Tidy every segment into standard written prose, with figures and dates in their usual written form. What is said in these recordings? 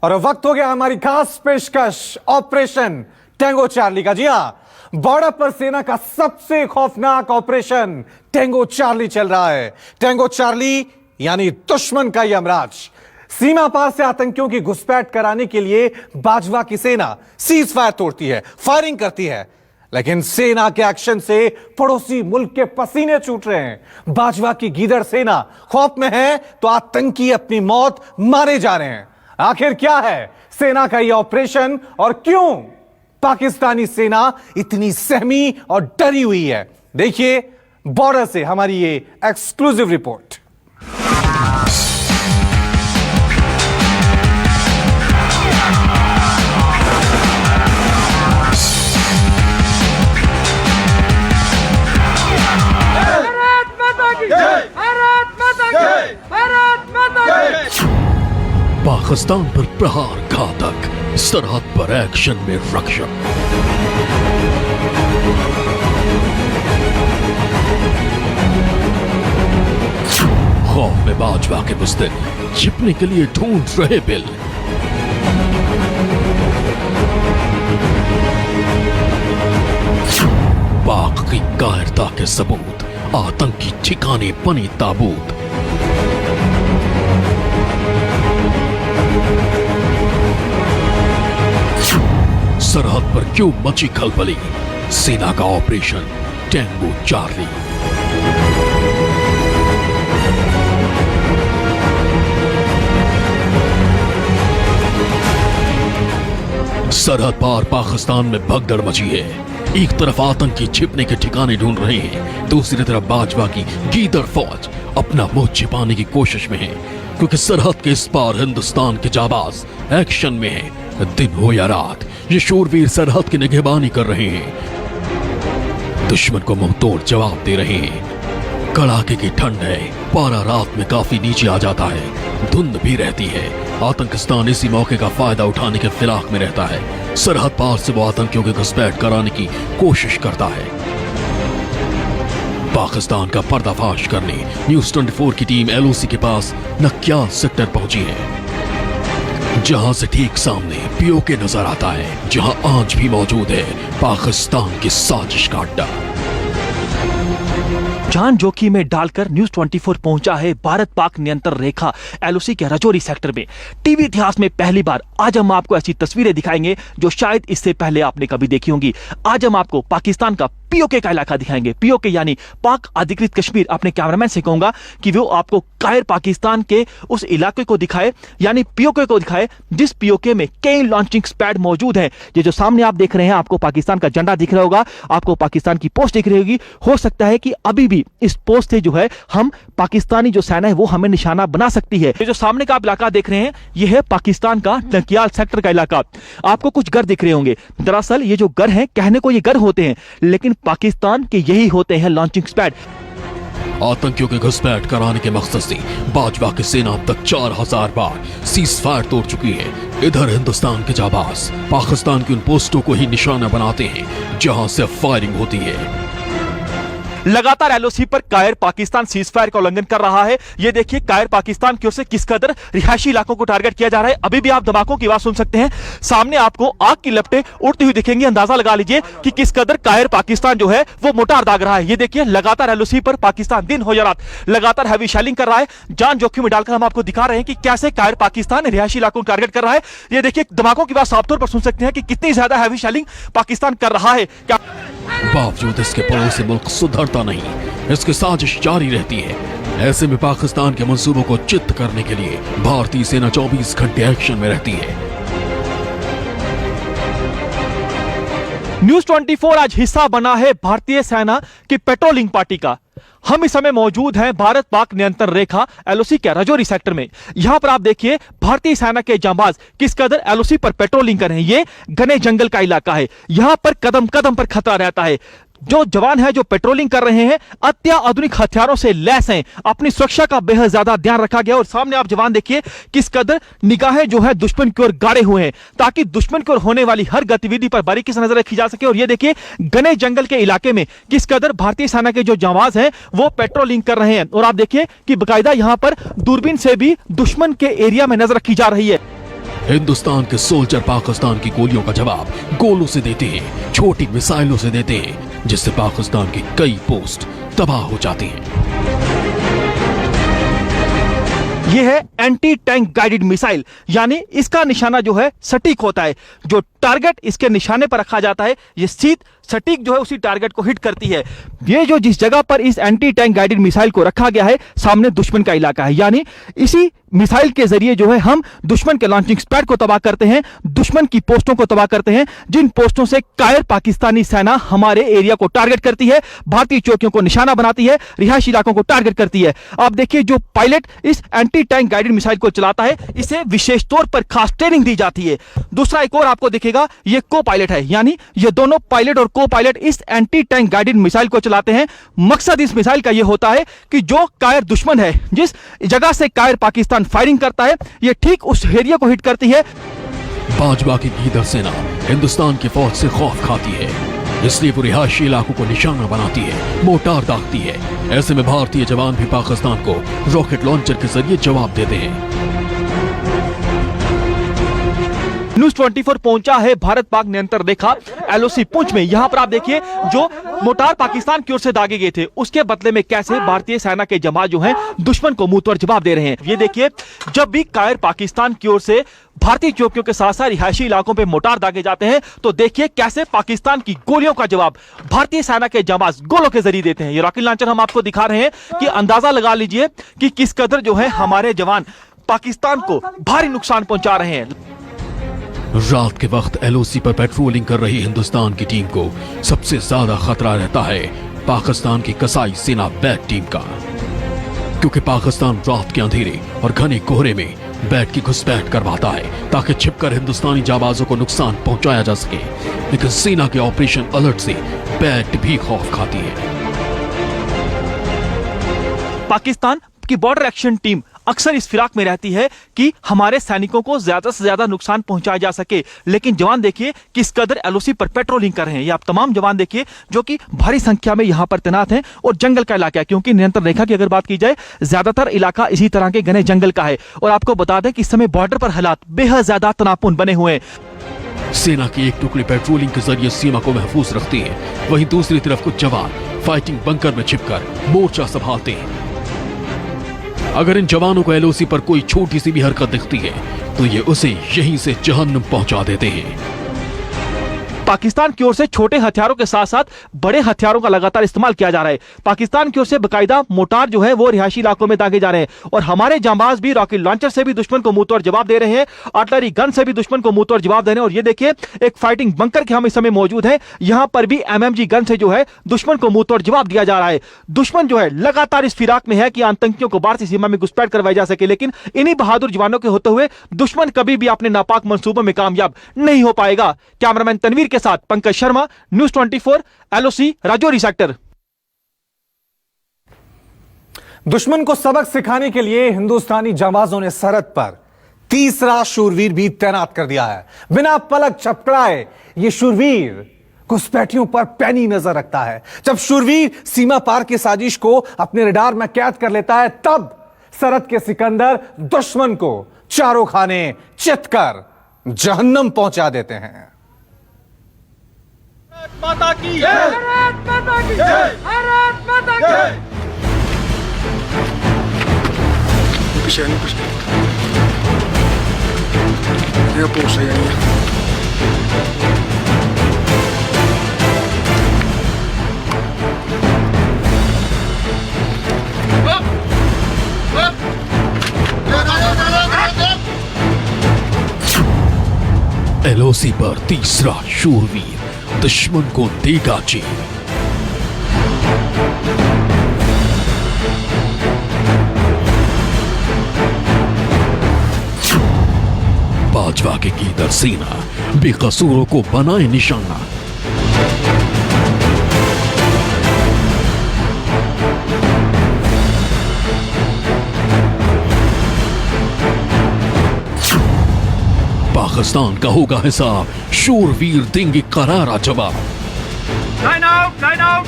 और वक्त हो गया हमारी खास पेशकश ऑपरेशन टेंगो चार्ली का। जी हां, बॉर्डर पर सेना का सबसे खौफनाक ऑपरेशन टेंगो चार्ली चल रहा है। टेंगो चार्ली यानी दुश्मन का यमराज। सीमा पार से आतंकियों की घुसपैठ कराने के लिए बाजवा की सेना सीज फायर तोड़ती है, फायरिंग करती है, लेकिन सेना के एक्शन से पड़ोसी मुल्क के पसीने छूट रहे हैं। बाजवा की गीदड़ सेना खौफ में है तो आतंकी अपनी मौत मारे जा रहे हैं। आखिर क्या है सेना का यह ऑपरेशन और क्यों पाकिस्तानी सेना इतनी सहमी और डरी हुई है? देखिए बॉर्डर से हमारी ये एक्सक्लूसिव रिपोर्ट। पाकिस्तान पर प्रहार घातक, सरहद पर एक्शन में रक्षक। खौफ में बाजवा के बुज़दिल छिपने के लिए ढूंढ रहे बिल। पाक की कायरता के सबूत, आतंकी ठिकाने बने ताबूत। सरहद पर क्यों मची खलबली? सेना का ऑपरेशन टेंगो चार्ली। सरहद पार पाकिस्तान में भगदड़ मची है। एक तरफ आतंकी छिपने के ठिकाने ढूंढ रहे हैं, दूसरी तरफ बाजवा की गीदड़ फौज अपना मुंह छिपाने की कोशिश में है, क्योंकि सरहद के इस पार हिंदुस्तान के जाबाज एक्शन में है। दिन हो या रात ये शूरवीर सरहद की निगहबानी कर रहे हैं, दुश्मन को मुंह तोड़ जवाब दे रहे हैं। कड़ाके की ठंड है, पारा रात में काफी नीचे आ जाता है, धुंध भी रहती है। आतंकिस्तान इसी मौके का फायदा उठाने के फिराक में रहता है। सरहद पार से वो आतंकियों की घुसपैठ कराने की कोशिश करता है। पाकिस्तान का पर्दाफाश करने न्यूज़ 24 की टीम एलओसी के पास नक्याल सेक्टर पहुंची है, जहां से ठीक सामने पीओके नजर आता है, जहां आज भी मौजूद है पाकिस्तान की साजिश का अड्डा। जान जोखिम में डालकर न्यूज़ 24 पहुंचा है भारत पाक नियंत्रण रेखा एलओसी के राजौरी सेक्टर में। टीवी इतिहास में पहली बार आज हम आपको ऐसी तस्वीरें दिखाएंगे जो शायद इससे पहले आपने कभी देखी होंगी। आज हम आपको पाकिस्तान का पीओके का इलाका दिखाएंगे। पीओके यानी पाक अधिकृत कश्मीर। अपने कैमरामैन से कहूंगा कि वो आपको कायर पाकिस्तान के उस इलाके को दिखाए, यानी पीओके को दिखाए, जिस पीओके में कई लॉन्चिंग पैड मौजूद हैं। ये जो सामने आप देख रहे हैं, आपको पाकिस्तान का झंडा दिख रहा होगा, आपको पाकिस्तान की पोस्ट दिख रही होगी। हो सकता है कि अभी भी इस पोस्ट से जो है हम पाकिस्तानी जो सेना है वो हमें निशाना बना सकती है। ये जो सामने का आप इलाका देख रहे हैं, ये है पाकिस्तान का नकियाल सेक्टर का इलाका। आपको कुछ घर दिख रहे होंगे, दरअसल ये जो घर हैं, कहने को ये घर होते हैं, लेकिन पाकिस्तान के यही होते हैं लॉन्चिंग पैड। आतंकियों के घुसपैठ कराने के मकसद से बाजवा की सेना अब तक 4000 बार सीज फायर तोड़ चुकी है। इधर हिंदुस्तान के जाबाज पाकिस्तान की उन पोस्टों को ही निशाना बनाते हैं जहां से फायरिंग होती है। लगातार एलओसी पर कायर पाकिस्तान सीजफायर का उल्लंघन कर रहा है। ये देखिए कायर पाकिस्तान की ओर से किस कदर रिहायशी इलाकों को टारगेट किया जा रहा है। अभी भी आप धमाकों की आवाज सुन सकते हैं। सामने आपको आग की लपटें उड़ती हुई दिखेंगी। अंदाजा लगा लीजिए कि किस कदर कायर पाकिस्तान जो है वो मोटार दाग रहा है। ये देखिए लगातार एलओसी पर पाकिस्तान दिन हो या रात लगातार हैवी शेलिंग कर रहा है। जान जोखिम में डालकर हम आपको दिखा रहे हैं कि कैसे कायर पाकिस्तान रिहायशी इलाकों को टारगेट कर रहा है। ये देखिए धमाकों की आवाज साफ तौर पर सुन सकते हैं कि कितनी ज्यादा हैवी शेलिंग पाकिस्तान कर रहा है। बावजूद इसके पड़ोसी मुल्क सुधरता नहीं, इसकी साजिश जारी रहती है। ऐसे में पाकिस्तान के मंसूबों को चित्त करने के लिए भारतीय सेना 24 घंटे एक्शन में रहती है। न्यूज़ 24 आज हिस्सा बना है भारतीय सेना की पेट्रोलिंग पार्टी का। हम इस समय मौजूद हैं भारत पाक नियंत्रण रेखा एलओसी के राजौरी सेक्टर में। यहां पर आप देखिए भारतीय सेना के जांबाज किस कदर एलओसी पर पेट्रोलिंग कर रहे हैं। ये घने जंगल का इलाका है, यहां पर कदम कदम पर खतरा रहता है। जो जवान है जो पेट्रोलिंग कर रहे हैं अत्याधुनिक हथियारों से लैस हैं। अपनी सुरक्षा का बेहद ज्यादा ध्यान रखा गया और सामने आप जवान देखिए किस कदर निगाहें जो है दुश्मन की ओर गाड़े हुए हैं, ताकि दुश्मन की ओर होने वाली हर गतिविधि पर बारीकी से नजर रखी जा सके। और ये देखिए घने जंगल के इलाके में किस कदर भारतीय सेना के जो जवान हैं वो पेट्रोलिंग कर रहे हैं। और आप देखिए कि बाकायदा यहां पर दूरबीन से भी दुश्मन के एरिया में नजर रखी जा रही है। हिंदुस्तान के सोल्जर पाकिस्तान की गोलियों का जवाब गोलों से देते हैं, छोटी मिसाइलों से देते हैं, जिससे पाकिस्तान की कई पोस्ट तबाह हो जाती हैं। यह है एंटी टैंक गाइडेड मिसाइल, यानी इसका निशाना जो है सटीक होता है। जो टारगेट इसके निशाने पर रखा जाता है, ये सीध सटीक जो है उसी टारगेट को हिट करती है। ये जो जिस जगह पर इस एंटी टैंक गाइडेड मिसाइल को रखा गया है, सामने दुश्मन का इलाका है, यानी इसी मिसाइल के जरिए जो है हम दुश्मन के लॉन्चिंग पैड को तबाह करते हैं, दुश्मन की पोस्टों को तबाह करते हैं, जिन पोस्टों से कायर पाकिस्तानी सेना हमारे एरिया को टारगेट करती है, भारतीय चौकियों को निशाना बनाती है, रिहायशी इलाकों को टारगेट करती है। आप देखिए, जो पायलट इस एंटी टैंक गाइडेड मिसाइल को चलाता है, इसे विशेष तौर पर खास ट्रेनिंग दी जाती है। दूसरा एक और आपको दिखेगा, ये को पायलट है, यानी ये दोनों पायलट और को पायलट इस एंटी टैंक गाइडेड मिसाइल को चलाते हैं। मकसद इस मिसाइल का यह होता है कि जो कायर दुश्मन है, जिस जगह से कायर पाकिस्तान फायरिंग करता है, ये ठीक उस एरिया को हिट करती है। बाजवा की गीदड़ सेना हिंदुस्तान की फौज से खौफ खाती है, इसलिए वो रिहायशी इलाकों को निशाना बनाती है, मोर्टार दागती है। ऐसे में भारतीय जवान भी पाकिस्तान को रॉकेट लॉन्चर के जरिए जवाब देते हैं। न्यूज़ 24 पहुंचा है भारत पाक नियंत्रण रेखा एलओसी पुंछ में। यहां पर आप देखिए, जो मोर्टार पाकिस्तान की ओर से दागे गए थे, उसके बदले में कैसे भारतीय सेना के जवान जो हैं दुश्मन को मुंह तोड़ जवाब दे रहे हैं। ये देखिए, जब भी कायर पाकिस्तान की ओर से भारतीय चौकियों के साथ साथ रिहायशी इलाकों पे मोर्टार दागे जाते हैं, तो देखिए कैसे पाकिस्तान की गोलियों का जवाब भारतीय सेना के जवान गोलों के जरिए देते हैं। ये रॉकेट लॉन्चर हम आपको दिखा रहे हैं कि अंदाजा लगा लीजिए कि किस कदर जो है हमारे जवान पाकिस्तान को भारी नुकसान पहुंचा रहे हैं। रात के वक्त एलओसी पर पेट्रोलिंग कर रही हिंदुस्तान की टीम को सबसे ज्यादा खतरा रहता है पाकिस्तान की कसाई सेना बैट टीम का, क्योंकि पाकिस्तान रात के अंधेरे और घने कोहरे में बैट की घुसपैठ करवाता है ताकि छिपकर हिंदुस्तानी जाबाजों को नुकसान पहुंचाया जा सके। लेकिन सेना के ऑपरेशन अलर्ट से बैट भी खौफ खाती है। पाकिस्तान की बॉर्डर एक्शन टीम अक्सर इस फिराक में रहती है कि हमारे सैनिकों को ज्यादा से ज्यादा नुकसान पहुंचाया जा सके, लेकिन जवान देखिए किस कदर एलओसी पर पेट्रोलिंग कर रहे हैं। ये आप तमाम जवान देखिए जो कि भारी संख्या में यहां पर तैनात हैं, और जंगल का इलाका है, क्योंकि नियंत्रण रेखा की अगर बात की जाए, ज्यादातर इलाका इसी तरह के घने जंगल का है। और आपको बता दें कि इस समय बॉर्डर पर हालात बेहद ज्यादा तनावपूर्ण बने हुए हैं। सेना की एक टुकड़ी पेट्रोलिंग के जरिए सीमा को महफूज रखती है, वहीं दूसरी तरफ कुछ जवान फाइटिंग बंकर में छिपकर मोर्चा संभालते हैं। अगर इन जवानों को एलओसी पर कोई छोटी सी भी हरकत दिखती है, तो ये उसे यहीं से जहन्नुम पहुंचा देते हैं। पाकिस्तान की ओर से छोटे हथियारों के साथ साथ बड़े हथियारों का लगातार इस्तेमाल किया जा रहा है। पाकिस्तान की ओर से बकायदा मोर्टार जो है वो रिहायशी इलाकों में दागे जा रहे हैं, और हमारे जांबाज भी रॉकेट लॉन्चर से भी दुश्मन को मुंहतोड़ जवाब दे रहे हैं, आर्टिलरी गन से भी दुश्मन को मुंहतोड़ जवाब दे रहे हैं। और ये देखिए, एक फाइटिंग बंकर के हम इस समय मौजूद हैं, यहां पर भी एमएमजी गन से जो है दुश्मन को मुंहतोड़ जवाब दिया जा रहा है। दुश्मन जो है लगातार इस फिराक में है कि आतंकियों को भारतीय सीमा में घुसपैठ करवाई जा सके, लेकिन इन्हीं बहादुर जवानों के होते हुए दुश्मन कभी भी अपने नापाक मंसूबों में कामयाब नहीं हो पाएगा। कैमरामैन तनवीर के साथ Pankaj Sharma, news 24, LOC Rajouri sector. दुश्मन को सबक सिखाने के लिए हिंदुस्तानी जांबाजों ने सरहद पर तीसरा शूरवीर भी तैनात कर दिया है। बिना पलक झपकड़ाए ये शूरवीर घुसपैठियों पर पैनी नजर रखता है। जब शूरवीर सीमा पार की साजिश को अपने रडार में कैद कर लेता है, तब सरहद के सिकंदर दुश्मन को चारों खाने चितकर जहन्नम पहुंचा देते हैं। माता की जय, भारत माता की जय, भारत माता की जय। पीछे ये पोस्ट है। एलओसी पर तीसरा शूरवीर दुश्मन को देगा चीर। बाजवा के गीदड़ सेना बेकसूरों को बनाए निशाना। पाकिस्तान का होगा हिसाब, शूरवीर देंगे करारा जवाब। Line out, line out.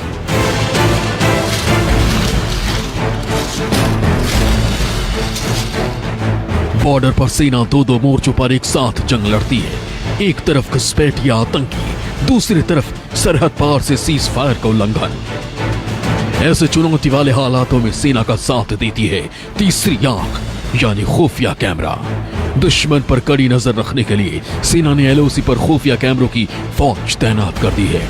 Border पर सेना दो मोर्चों पर एक साथ जंग लड़ती है। एक तरफ घुसपैठिया आतंकी, दूसरी तरफ सरहद पार से सीज फायर का उल्लंघन। ऐसे चुनौती वाले हालातों में सेना का साथ देती है तीसरी आंख यानी खुफिया कैमरा। दुश्मन पर कड़ी नजर रखने के लिए सेना ने एलओसी पर खुफिया कैमरों की फौज तैनात कर दी है।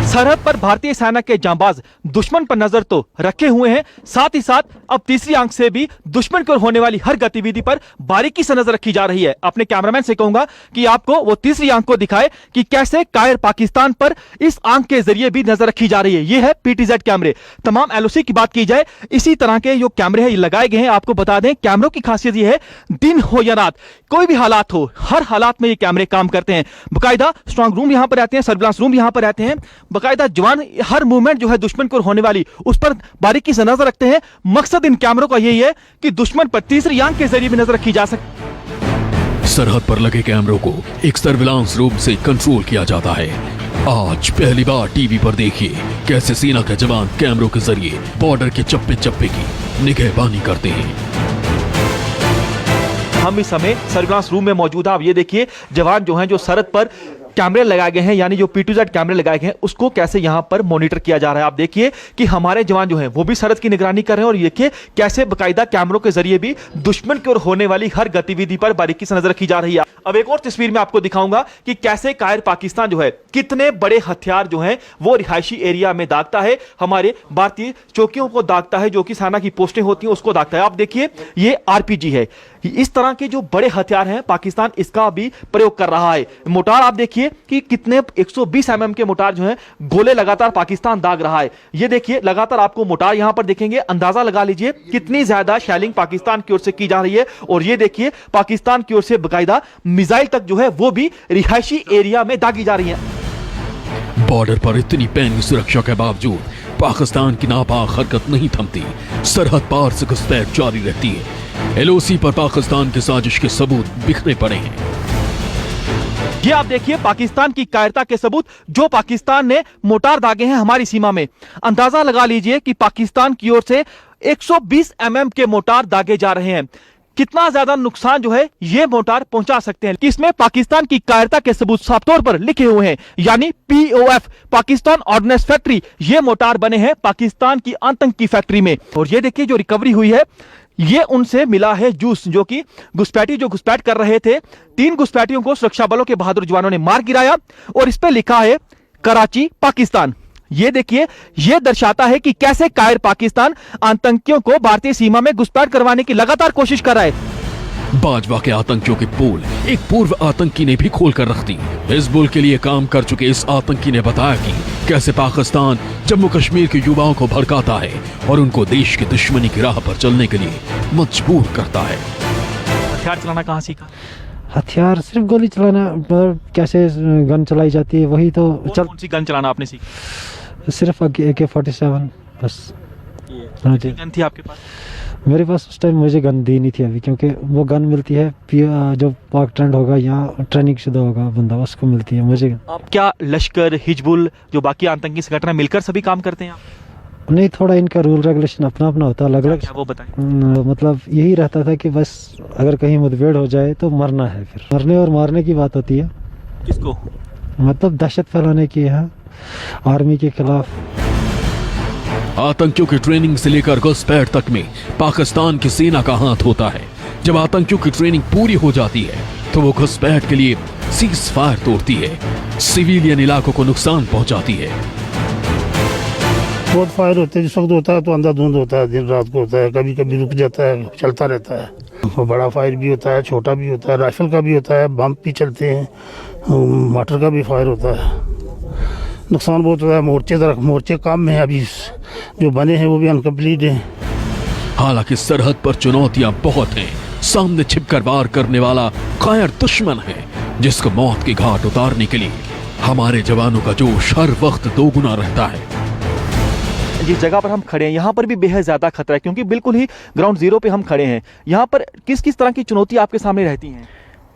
सरहद पर भारतीय सेना के जांबाज दुश्मन पर नजर तो रखे हुए हैं, साथ ही साथ अब तीसरी आंख से भी दुश्मन की ओर होने वाली हर गतिविधि पर बारीकी से नजर रखी जा रही है। अपने कैमरामैन से कहूंगा कि आपको वो तीसरी आंख को दिखाए कि कैसे कायर पाकिस्तान पर इस आंख के जरिए भी नजर रखी जा रही है। ये है पीटीजेड कैमरे। तमाम एलओसी की बात की जाए, इसी तरह के जो कैमरे हैं ये लगाए गए हैं। आपको बता दें कैमरों की खासियत ये है, दिन हो या रात, कोई भी हालात हो, हर हालात में ये कैमरे काम करते हैं। बकायदा स्ट्रांग रूम यहां पर रहते हैं, सर्विलांस रूम यहां पर रहते हैं। बकायदा जवान हर मूवमेंट जो है दुश्मन को होने वाली उस पर बारीकी से नजर रखते हैं। मकसद इन कैमरों का यही है कि दुश्मन पर तीसरी आंख के जरिए भी नजर रखी जा सके। सरहद पर लगे कैमरों को एक सर्विलांस रूम से कंट्रोल किया जाता है। आज पहली बार टीवी पर देखिए कैसे सेना के जवान कैमरों के जरिए बॉर्डर के चप्पे चप्पे की निगहबानी करते हैं। हम इस समय सर्विलांस रूम में मौजूद हैं। आप ये देखिए जवान जो हैं, जो सरहद पर कैमरे लगाए गए हैं यानी जो P2Z कैमरे लगाए गए हैं उसको कैसे यहां पर मॉनिटर किया जा रहा है। आप देखिए कि हमारे जवान जो हैं वो भी सरहद की निगरानी कर रहे हैं और देखिए कैसे बकायदा कैमरों के जरिए भी दुश्मन की ओर होने वाली हर गतिविधि पर बारीकी से नजर रखी जा रही है। अब एक और तस्वीर में आपको दिखाऊंगा कि कैसे कायर पाकिस्तान जो है कितने बड़े हथियार जो है वो रिहायशी एरिया में दागता है, हमारे भारतीय चौकियों को दागता है, जो कि सेना की पोस्टें होती हैं उसको दागता है। आप देखिए ये RPG है। इस तरह के जो बड़े हथियार हैं पाकिस्तान इसका भी प्रयोग कर रहा है। मोटार आप देखिए कि कितने 120 mm के मोटार जो हैं गोले लगातार पाकिस्तान दाग रहा है। ये देखिए लगातार आपको मोटार यहां पर देखेंगे, अंदाजा लगा लीजिए कितनी ज्यादा शेलिंग पाकिस्तान की ओर से की जा रही है। और ये देखिए पाकिस्तान की ओर से बकायदा मिसाइल तक जो है वो भी रिहायशी एरिया में दागी जा रही है। बॉर्डर पर इतनी पैनी सुरक्षा के बावजूद पाकिस्तान की नापाक हरकत नहीं थमती। सरहद पार से घुसपैठ जारी रहती है। एलओसी पर पाकिस्तान की साजिश के सबूत बिखरे पड़े हैं। ये आप देखिए पाकिस्तान की कायरता के सबूत जो पाकिस्तान ने मोटार दागे हैं हमारी सीमा में। अंदाजा लगा लीजिए कि पाकिस्तान की ओर से 120 mm के मोटार दागे जा रहे हैं। कितना ज्यादा नुकसान जो है ये मोटार पहुंचा सकते हैं। इसमें पाकिस्तान की कायरता के सबूत साफ तौर पर लिखे हुए हैं, यानी POF पाकिस्तान ऑर्डिनेंस फैक्ट्री। ये मोटार बने हैं पाकिस्तान की आतंकी फैक्ट्री में। और ये देखिए जो रिकवरी हुई है ये उनसे मिला है जूस, जो कि घुसपैठ कर रहे थे। 3 घुसपैठियों को सुरक्षा बलों के बहादुर जवानों ने मार गिराया और इस पे लिखा है कराची पाकिस्तान। ये देखिए ये दर्शाता है कि कैसे कायर पाकिस्तान आतंकियों को भारतीय सीमा में घुसपैठ करवाने की लगातार कोशिश कर रहा है। बाजवा के आतंकियों की पोल एक पूर्व आतंकी ने भी खोल कर रख दी। हिजबुल के लिए काम कर चुके इस आतंकी ने बताया कि कैसे पाकिस्तान जम्मू कश्मीर के युवाओं को भड़काता है और उनको देश की दुश्मनी की राह पर चलने के लिए मजबूर करता है। हथियार चलाना कहाँ सीखा? हथियार सिर्फ गोली चलाना, कैसे गन चलाई जाती है वही तो कौन सी गन चलाना आपने सीखा? सिर्फ AK-47 बस। हाँ जी। गन थी आपके पास? मेरे पास उस टाइम मुझे गन दी नहीं थी अभी, क्योंकि वो गन मिलती है जो पाक ट्रेंड होगा या ट्रेनिंग शुदा होगा बंदा उसको मिलती है। मुझे आप क्या लश्कर, हिजबुल, जो बाकी आतंकी संगठन मिलकर सभी काम करते हैं आप? नहीं, थोड़ा इनका रूल रेगुलेशन अपना अपना होता है, अलग अलग। वो बताएं। मतलब यही रहता था कि बस अगर कहीं मुठभेड़ हो जाए तो मरना है, फिर मरने और मारने की बात होती है। किसको? मतलब दहशत फैलाने की है आर्मी के खिलाफ। आतंकियों की ट्रेनिंग से लेकर घुसपैठ तक में पाकिस्तान की सेना का हाथ होता है। जब आतंकियों की ट्रेनिंग पूरी हो जाती है तो वो घुसपैठ के लिए सीज फायर तोड़ती है, सिविलियन इलाकों को नुकसान पहुंचाती है। बहुत फायर होते हैं, जिस वक्त होता है तो अंधाधुंध होता है, दिन रात को होता है, कभी कभी रुक जाता है, चलता रहता है। बड़ा फायर भी होता है, छोटा भी होता है, राइफल का भी होता है, बम भी चलते हैं, मोटर का भी फायर होता है। नुकसान बहुत होता है। मोर्चे काम में है, अभी जो बने हैं वो भी अनकम्प्लीट हैं। हालांकि सरहद पर चुनौतियां बहुत हैं। सामने छिपकर वार करने वाला कायर दुश्मन है जिसको मौत के घाट उतारने के लिए हमारे जवानों का जोश हर वक्त दोगुना रहता है। जिस जगह पर हम खड़े हैं यहाँ पर भी बेहद ज्यादा खतरा है, क्योंकि बिल्कुल ही ग्राउंड जीरो पे हम खड़े हैं। यहाँ पर किस किस तरह की चुनौती आपके सामने रहती हैं?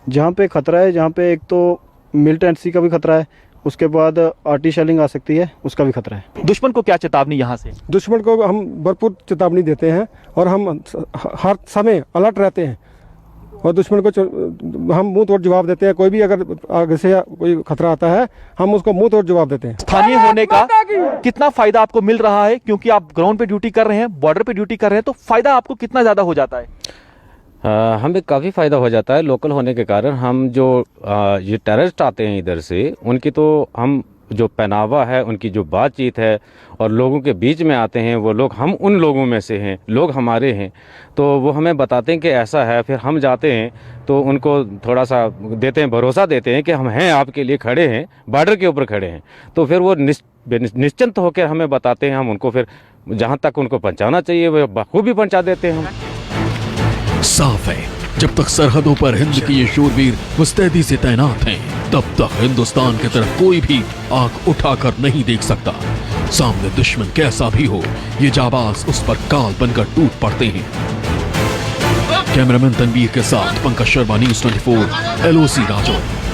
जहाँ पे खतरा है, जहाँ पे एक तो मिलिटेंसी का भी खतरा है उसके बाद आर्टी शेलिंग आ सकती है, उसका भी खतरा है। दुश्मन को क्या चेतावनी यहाँ से? दुश्मन को हम भरपूर चेतावनी देते हैं और हम हर समय अलर्ट रहते हैं और दुश्मन को हम मुंह तोड़ जवाब देते हैं। कोई भी अगर आगे से कोई खतरा आता है हम उसको मुंह तोड़ जवाब देते हैं। स्थानीय होने का कितना फायदा आपको मिल रहा है, क्योंकि आप ग्राउंड पे ड्यूटी कर रहे हैं, बॉर्डर पे ड्यूटी कर रहे हैं, तो फायदा आपको कितना ज़्यादा हो जाता है? हमें काफ़ी फ़ायदा हो जाता है लोकल होने के कारण। हम जो ये टेररिस्ट आते हैं इधर से, उनकी तो हम जो पहनावा है, उनकी जो बातचीत है और लोगों के बीच में आते हैं, वो लोग हम उन लोगों में से हैं, लोग हमारे हैं, तो वो हमें बताते हैं कि ऐसा है। फिर हम जाते हैं तो उनको थोड़ा सा देते हैं, भरोसा देते हैं कि हम हैं, आपके लिए खड़े हैं, बॉर्डर के ऊपर खड़े हैं। तो फिर वो निश्चिंत होकर हमें बताते हैं। हम उनको फिर जहाँ तक उनको पहुँचाना चाहिए वो बखूबी पहुँचा देते हैं हम। साफ है, जब तक सरहदों पर हिंद के ये शूरवीर मुस्तैदी से तैनात हैं, तब तक हिंदुस्तान की तरफ कोई भी आंख उठाकर नहीं देख सकता। सामने दुश्मन कैसा भी हो, ये जाबाज उस पर काल बनकर टूट पड़ते हैं। कैमरामैन तनवीर के साथ पंकज शर्मा, News 24, LOC राजौरी।